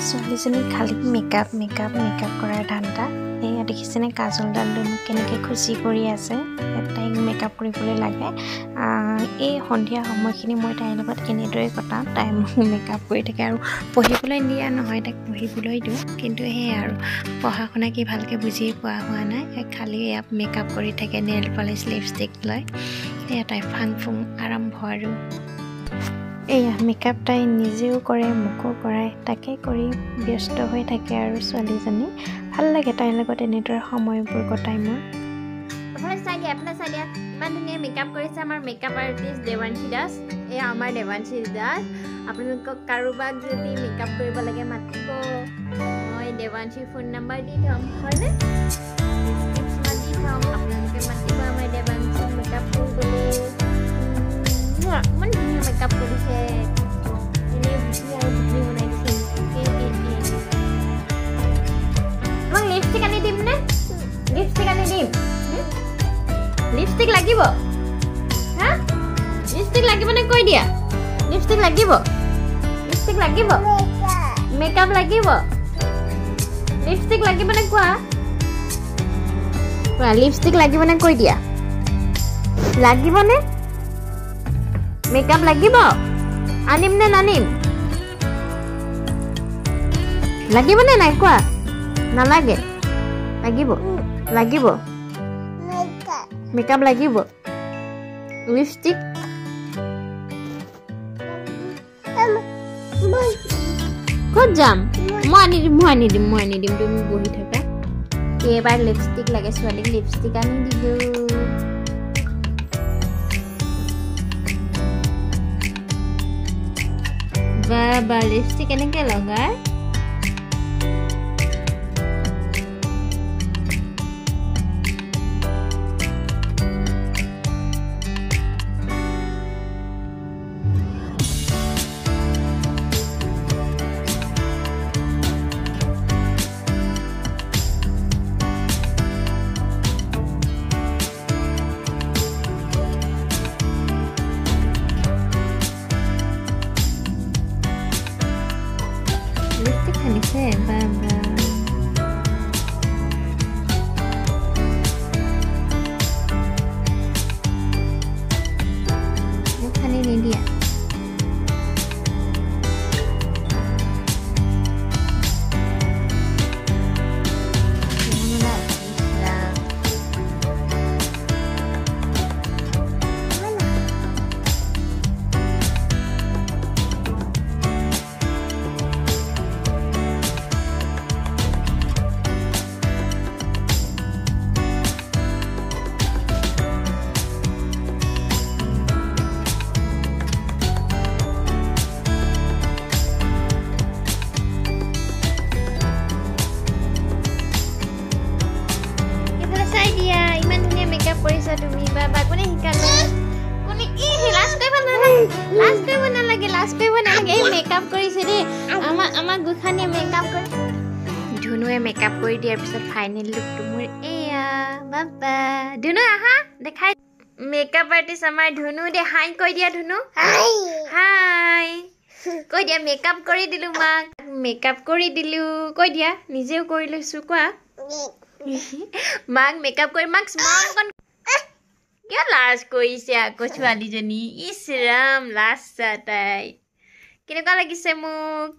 ছোৱালীজনী খালি মেকআপ কৰাৰ ধান্দা। এয়া দেখিছেনে কাজলডাল মোক কেনেকৈ খুচি কৰি আছে। তাইক মেকআপ কৰিবলৈ লাগে। এই সন্ধিয়া সময়খিনি মই তাইৰ লগত এনেদৰে কটাওঁ। তাই মোক মেকআপ কৰি থাকে আৰু পঢ়িবলৈ দিয়া নহয়, তাইক পঢ়িবলৈ দিওঁ। কিন্তু সেয়াই আৰু পঢ়া শুনা কি ভালকৈ বুজিয়ে পোৱা হোৱা নাই। খালি এয়া মেকআপ কৰি থাকে, নেইল পলিচ লিপষ্টিক লয়। এয়া তাই ফাং ফুং আৰম্ভ আৰু এয়া মেকআপ তাই নিজেও কৰে, মোকো কৰায়। তাকে কৰি ব্যস্ত হৈ থাকে আৰু ছোৱালীজনী। ভাল লাগে তাইৰ লগত এনেদৰে সময়বোৰ কটাই মোৰ। ইমান ধুনীয়া মেকআপ কৰিছে আমাৰ মেকআপ আৰ্টিষ্ট দেৱাংশী দাস। এয়া আমাৰ দেৱাংশী দাস। আপোনালোকক কাৰোবাক যদি মেকআপ কৰিব লাগে মাতিব, মই দেৱাংশীৰ ফোন নম্বৰ দি থ'ম, হয়নে? দি থ'ম, আপোনালোকে মাতিব আমাৰ দেৱাংশী মেকআপ কৰিবলৈ। ইমান ধুনীয়া মেকআপ কৰিছে। এনেই বুজি আৰু বুজি বনাই দিছে। তোমাক লিপষ্টিক আনি দিম নে? লিপষ্টিক আনি দিম। লিপষ্টিক লাগিব? হা? লিপষ্টিক লাগিব নে কৈ দিয়া? লিপষ্টিক লাগিব? লিপষ্টিক লাগিব? মেকআপ লাগিব? লিপষ্টিক লাগিব নে কোৱা? কোৱা লিপষ্টিক লাগিব নে কৈ দিয়া? লাগিব নে? মেকআপ লাগিব? আনিম নে নানিম? লাগিব নে নাই কোৱা? নালাগে? লাগিব? লাগিব? মেকআপ লাগিব? লিপষ্টিক? ক'ত যাম? মই আনি দিম তুমি বহি থাকা। এইবাৰ লিপষ্টিক লাগে ছোৱালীক, লিপষ্টিক আনি দিলো। বাবা লিপষ্টিক এনেকে লগাই। লিপষ্টিক সানিছে বাবা। মোক সানি নিদিয়া? ইমান ধুনীয়া মেকআপ কৰিছা তুমি বাবা। কোনে শিকালে? কোনে? লাজ কৰিব নালাগে। এই মেকআপ কৰিছে দেই আমাৰ গোসানীয়ে মেকআপ কৰি। ধুনুৱে মেকআপ কৰি দিয়াৰ পিছত ফাইনেল লুকটো মোৰ এয়া বাবা। ধুনু আহা দেখাই। মেকআপ আৰ্টিষ্ট আমাৰ ধুনু দে। হাই কৈ দিয়া ধুনু। হাই কৈ দিয়া। মেকআপ কৰি দিলো মাক, মেকআপ কৰি দিলো কৈ দিয়া। নিজেও কৰি লৈছো কোৱা। মাক মেকআপ কৰি মাক স্মাৰ্ট কিয় লাজ কৰিছে আকৌ ছোৱালীজনী। ইছ ৰাম লাজ তাই। কেনেকুৱা লাগিছে মোক?